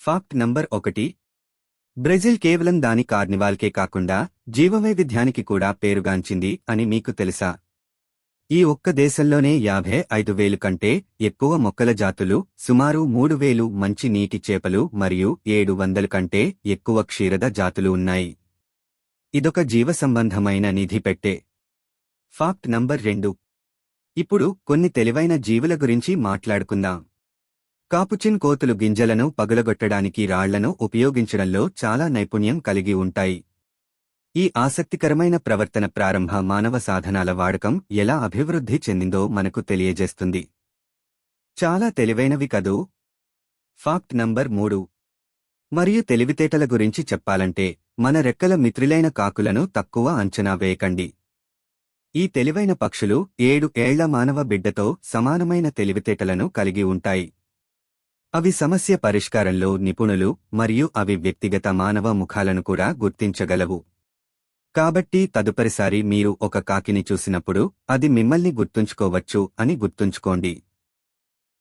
Fact number 1. Brazil కేవలం దాని కార్నివాల్కే కాకుండా జీవవైవిధ్యానికి కూడా పేరుగాంచింది అని మీకు తెలుసా? ఈ ఒక్క దేశంలోనే 55,000 కంటే ఎక్కువ మొక్కల జాతులు, సుమారు 3,000 మంచి నీటి చేపలు మరియు 700 కంటే ఎక్కువ క్షీరద జాతులు ఉన్నాయి. ఇదొక జీవసంబంధమైన నిధి పెట్టె. Fact number 2. ఇప్పుడు కొన్ని తెలివైన జీవుల గురించి మాట్లాడుకుందాం. కాపుచిన్ కోతులు గింజలను పగులగొట్టడానికి రాళ్లను ఉపయోగించడంలో చాలా నైపుణ్యం కలిగి ఉంటాయి. ఈ ఆసక్తికరమైన ప్రవర్తన ప్రారంభ మానవ సాధనాల వాడకం ఎలా అభివృద్ధి చెందిందో మనకు తెలియజేస్తుంది. చాలా తెలివైనవి కదూ. Fact number 3. మరియు తెలివితేటల గురించి చెప్పాలంటే మన రెక్కల మిత్రులైన కాకులను తక్కువ అంచనా వేయకండి. ఈ తెలివైన పక్షులు 7 ఏళ్ల మానవ బిడ్డతో సమానమైన తెలివితేటలను కలిగి ఉంటాయి. అవి సమస్య పరిష్కారంలో నిపుణులు మరియు అవి వ్యక్తిగత మానవ ముఖాలను కూడా గుర్తించగలవు. కాబట్టి తదుపరిసారి మీరు ఒక కాకిని చూసినప్పుడు అది మిమ్మల్ని గుర్తుంచుకోవచ్చు అని గుర్తుంచుకోండి.